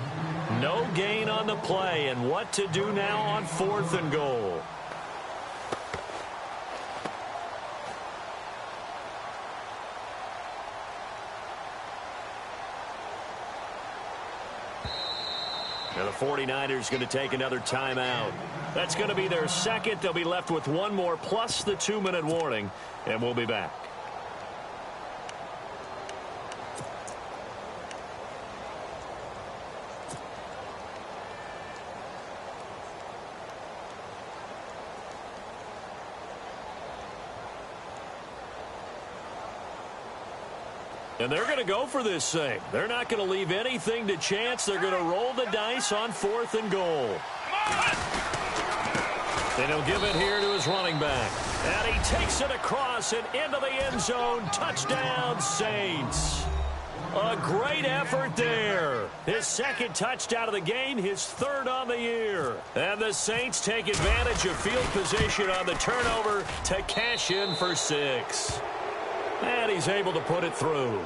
No gain on the play, and what to do now on 4th and goal. Now the 49ers going to take another timeout. That's going to be their 2nd. They'll be left with 1 more plus the 2-minute warning, and we'll be back. And they're going to go for this thing. They're not going to leave anything to chance. They're going to roll the dice on 4th and goal. And he'll give it here to his running back. And he takes it across and into the end zone. Touchdown, Saints. A great effort there. His 2nd touchdown of the game, his 3rd on the year. And the Saints take advantage of field position on the turnover to cash in for 6. And he's able to put it through.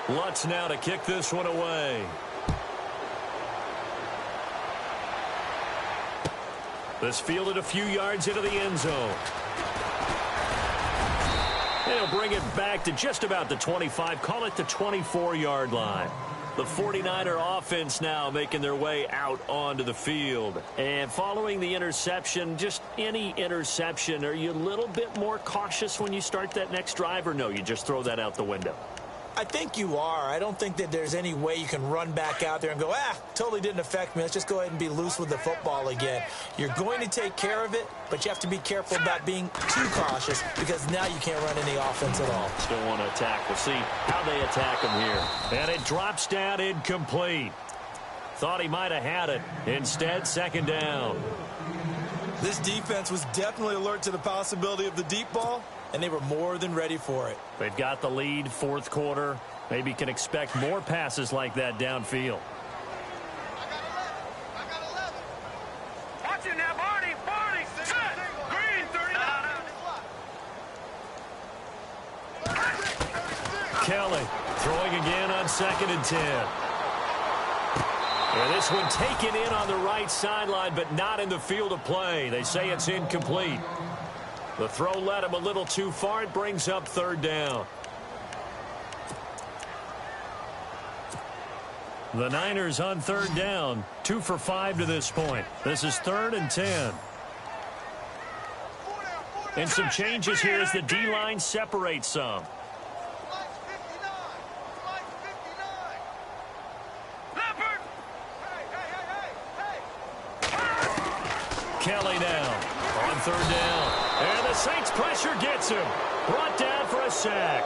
Lutz now to kick this one away. This fielded a few yards into the end zone. They'll bring it back to just about the 25, call it the 24-yard line. The 49er offense now making their way out onto the field. And following the interception, just any interception, are you a little bit more cautious when you start that next drive, or no, you just throw that out the window? I think you are. I don't think that there's any way you can run back out there and go, totally didn't affect me. Let's just go ahead and be loose with the football again. You're going to take care of it, but you have to be careful about being too cautious because now you can't run any offense at all. Still want to attack. We'll see how they attack him here. And it drops down incomplete. Thought he might have had it. Instead, 2nd down. This defense was definitely alert to the possibility of the deep ball, and they were more than ready for it. They've got the lead, 4th quarter. Maybe can expect more passes like that downfield. I got 11. Watch it now, Barney. Barney, set. Green, 39. Kelly throwing again on 2nd and 10. And this one taken in on the right sideline, but not in the field of play. They say it's incomplete. The throw led him a little too far. It brings up 3rd down. The Niners on 3rd down. 2 for 5 to this point. This is 3rd and 10. And some changes here as the D-line separates some. Kelly now on 3rd down. And the Saints pressure gets him. Brought down for a sack.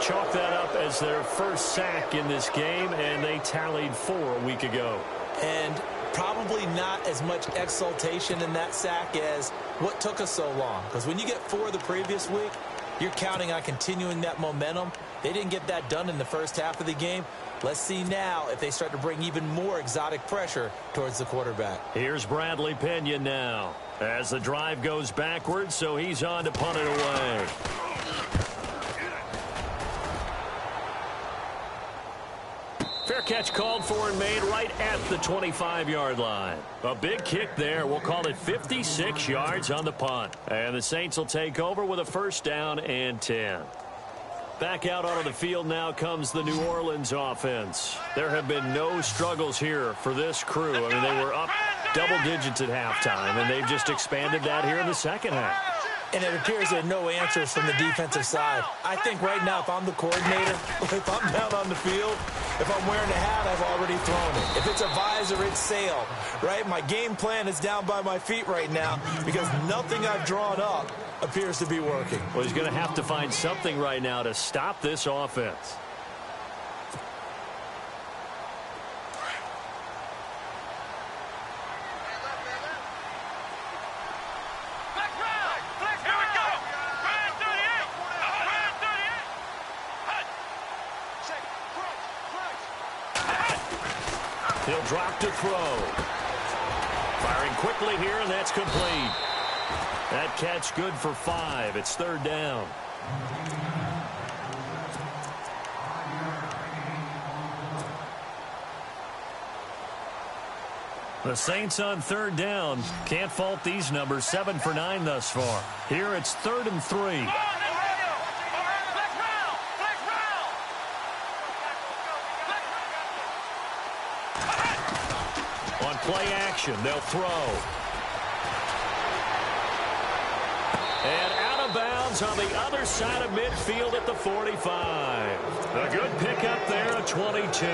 Chalk that up as their first sack in this game, and they tallied 4 a week ago. And probably not as much exultation in that sack as what took us so long. Because when you get 4 the previous week, you're counting on continuing that momentum. They didn't get that done in the first half of the game. Let's see now if they start to bring even more exotic pressure towards the quarterback. Here's Bradley Pinion now as the drive goes backwards, so he's on to punt it away. Fair catch called for and made right at the 25-yard line. A big kick there. We'll call it 56 yards on the punt. And the Saints will take over with a first down and 10. Back out onto the field now comes the New Orleans offense. There have been no struggles here for this crew. I mean, they were up double digits at halftime, and they've just expanded that here in the second half. And it appears there are no answers from the defensive side. I think right now, if I'm the coordinator, if I'm down on the field, if I'm wearing a hat, I've already thrown it. If it's a visor, it's sail, right? My game plan is down by my feet right now because nothing I've drawn up appears to be working. Well, he's going to have to find something right now to stop this offense. He'll drop to throw. Firing quickly here, and that's complete. That catch good for 5. It's third down. The Saints on third down. Can't fault these numbers. 7 for 9 thus far. Here it's 3rd and 3. Play action. They'll throw. And out of bounds on the other side of midfield at the 45. A good pickup there, a 22.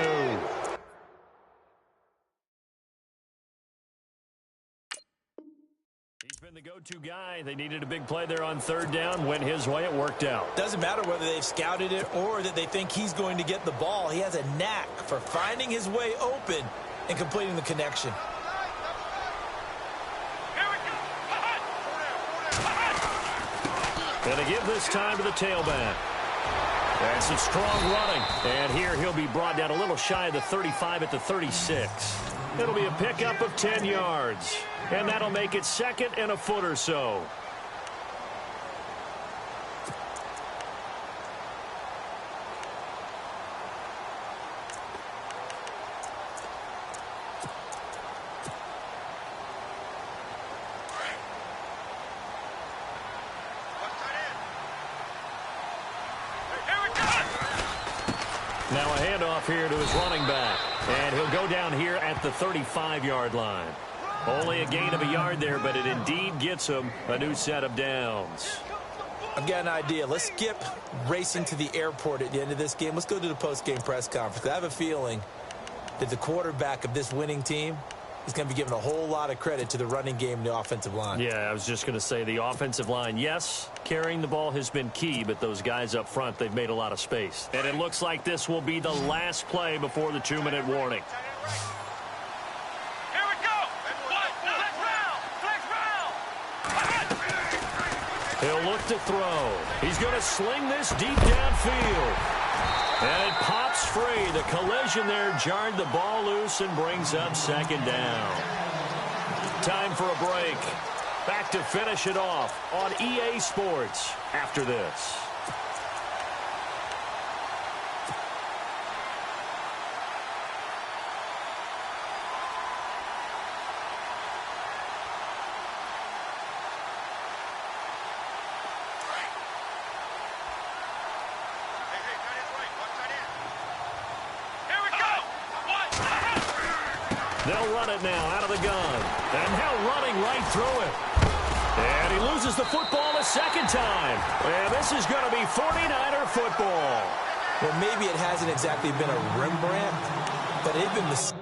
He's been the go-to guy. They needed a big play there on third down. Went his way. It worked out. Doesn't matter whether they've scouted it or that they think he's going to get the ball. He has a knack for finding his way open and completing the connection. Going to give this time to the tailback. And some strong running. And here he'll be brought down a little shy of the 35 at the 36. It'll be a pickup of 10 yards. And that'll make it 2nd and a foot or so. Now a handoff here to his running back. And he'll go down here at the 35-yard line. Only a gain of a yard there, but it indeed gets him a new set of downs. I've got an idea. Let's skip racing to the airport at the end of this game. Let's go to the post-game press conference. I have a feeling that the quarterback of this winning team is going to be given a whole lot of credit to the running game and the offensive line. Yeah, I was just going to say the offensive line, yes, carrying the ball has been key, but those guys up front, they've made a lot of space. And it looks like this will be the last play before the 2-minute warning. Here we go. Flex round. He'll look to throw. He's going to sling this deep downfield. And it pops free. The collision there jarred the ball loose and brings up 2nd down. Time for a break. Back to finish it off on EA Sports after this. They'll run it now out of the gun. And now running right through it. And he loses the football a 2nd time. And this is going to be 49er football. Well, maybe it hasn't exactly been a Rembrandt, but they've been the...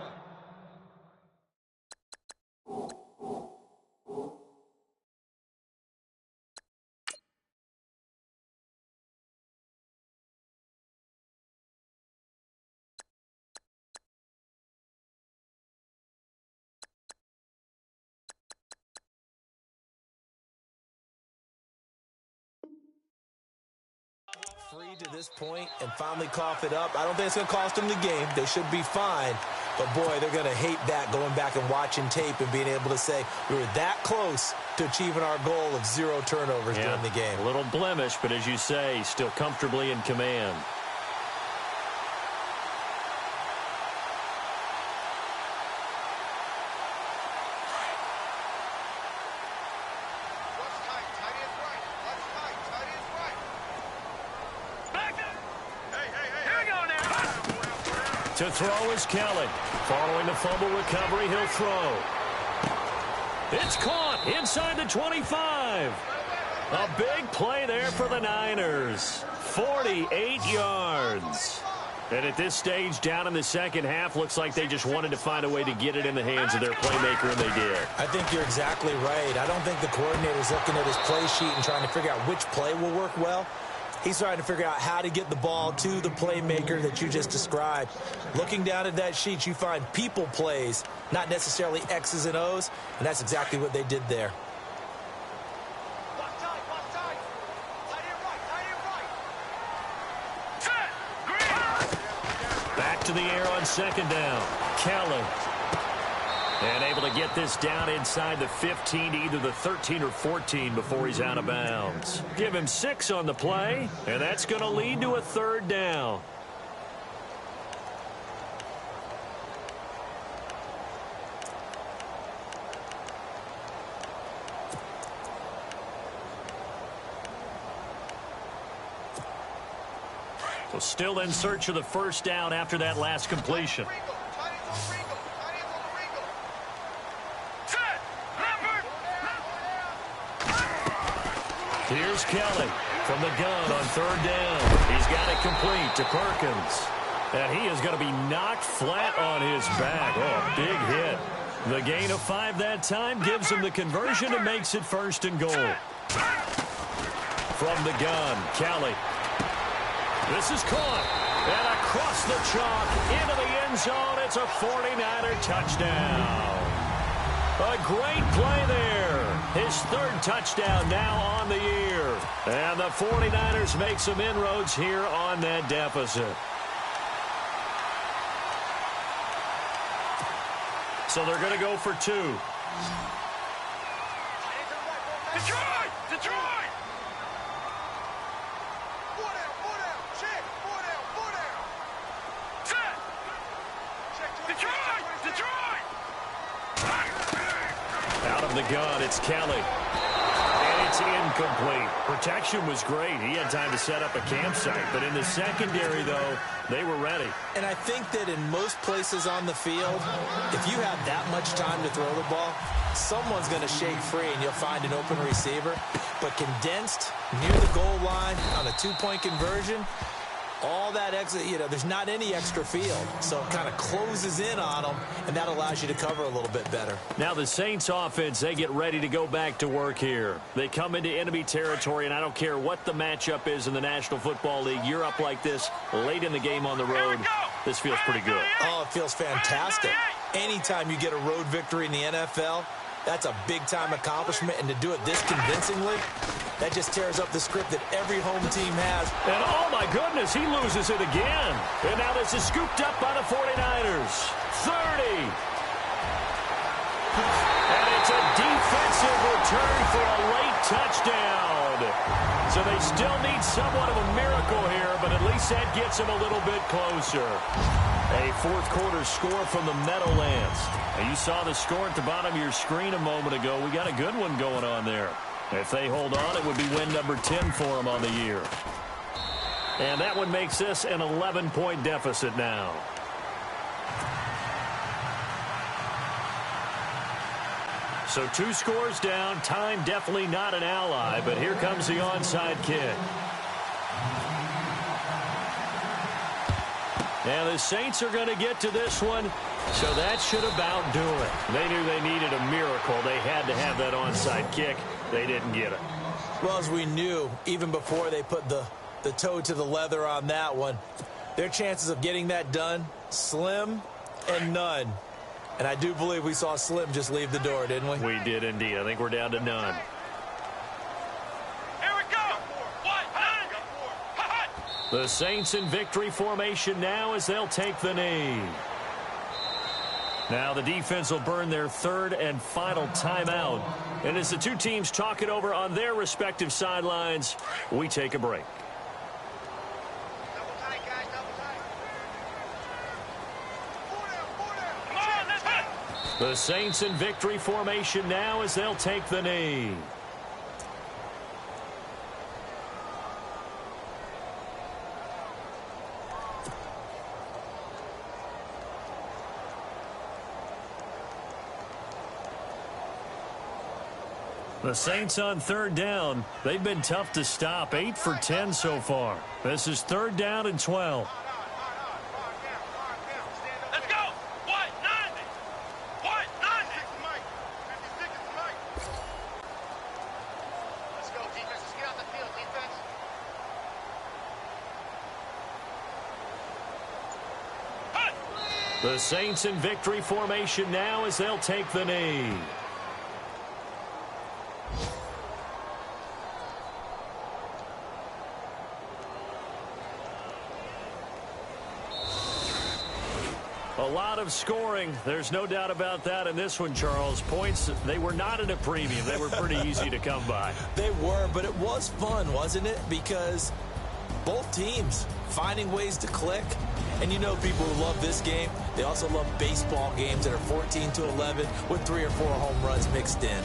free to this point and finally cough it up. I don't think it's going to cost them the game. They should be fine. But, boy, they're going to hate that, going back and watching tape and being able to say we were that close to achieving our goal of 0 turnovers during the game. A little blemish, but as you say, still comfortably in command. To throw is Kelly. Following the fumble recovery, he'll throw. It's caught inside the 25. A big play there for the Niners. 48 yards. And at this stage, down in the second half, looks like they just wanted to find a way to get it in the hands of their playmaker, and they did. I think you're exactly right. I don't think the coordinator's looking at his play sheet and trying to figure out which play will work well. He's trying to figure out how to get the ball to the playmaker that you just described. Looking down at that sheet, you find people plays, not necessarily X's and O's, and that's exactly what they did there. Back to the air on second down. Kelly. And able to get this down inside the 15 to either the 13 or 14 before he's out of bounds. Give him 6 on the play, and that's going to lead to a third down. So still in search of the first down after that last completion. Here's Kelly from the gun on third down. He's got it complete to Perkins. And he is going to be knocked flat on his back. Oh, big hit. The gain of 5 that time gives him the conversion and makes it first and goal. From the gun, Kelly. This is caught. And across the chalk into the end zone. It's a 49er touchdown. A great play there. His third touchdown now on the year. And the 49ers make some inroads here on that deficit. So they're going to go for 2. Detroit! Detroit! Out of the gun, it's Kelly. And it's incomplete. Protection was great. He had time to set up a campsite. But in the secondary, though, they were ready. And I think that in most places on the field, if you have that much time to throw the ball, someone's going to shake free and you'll find an open receiver. But condensed near the goal line on a 2-point conversion, all that extra, there's not any extra field. So it kind of closes in on them, and that allows you to cover a little bit better. Now the Saints offense, they get ready to go back to work here. They come into enemy territory, and I don't care what the matchup is in the National Football League. You're up like this late in the game on the road. This feels pretty good. Oh, it feels fantastic. Anytime you get a road victory in the NFL, that's a big-time accomplishment, and to do it this convincingly, that just tears up the script that every home team has. And oh my goodness, he loses it again. And now this is scooped up by the 49ers. 30. And it's a defensive return for a late touchdown. So they still need somewhat of a miracle here, but at least that gets them a little bit closer. A fourth quarter score from the Meadowlands. And you saw the score at the bottom of your screen a moment ago. We got a good one going on there. If they hold on, it would be win number 10 for them on the year. And that one makes this an 11-point deficit now. So 2 scores down. Time definitely not an ally, but here comes the onside kick. And the Saints are going to get to this one, so that should about do it. They knew they needed a miracle. They had to have that onside kick. They didn't get it. Well, as we knew, even before they put the toe to the leather on that one, their chances of getting that done, slim and none. And I do believe we saw Slim just leave the door, didn't we? We did indeed. I think we're down to none. The Saints in victory formation now as they'll take the knee. Now the defense will burn their third and final timeout. And as the two teams talk it over on their respective sidelines, we take a break. The Saints in victory formation now as they'll take the knee. The Saints on third down. They've been tough to stop. 8 for 10 so far. This is third down and 12. Let's go. What? 90. What? 90. Let's go, defense. Let's get out the field, defense. The Saints in victory formation now as they'll take the knee. A lot of scoring. There's no doubt about that in this one, Charles. Points, they were not at a premium. They were pretty easy to come by. They were, but it was fun, wasn't it? Because both teams finding ways to click. And you know people who love this game, they also love baseball games that are 14-11 with 3 or 4 home runs mixed in.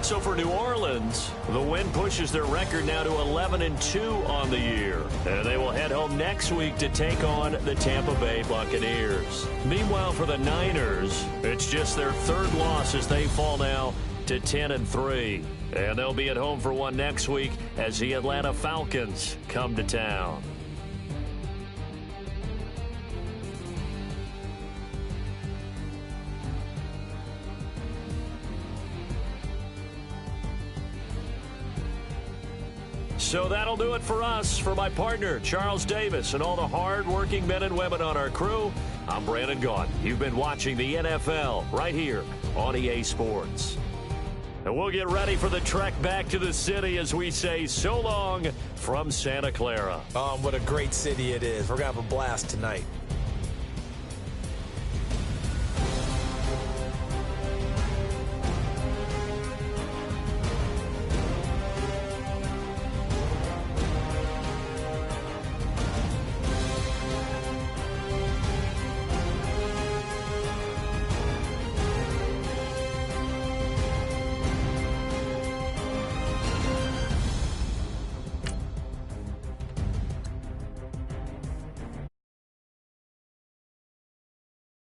So for New Orleans, the win pushes their record now to 11-2 on the year. And they will head home next week to take on the Tampa Bay Buccaneers. Meanwhile, for the Niners, it's just their third loss as they fall now to 10-3. And they'll be at home for one next week as the Atlanta Falcons come to town. So that'll do it for us. For my partner, Charles Davis, and all the hard-working men and women on our crew, I'm Brandon Gaudin. You've been watching the NFL right here on EA Sports. And we'll get ready for the trek back to the city as we say so long from Santa Clara. What a great city it is. We're going to have a blast tonight.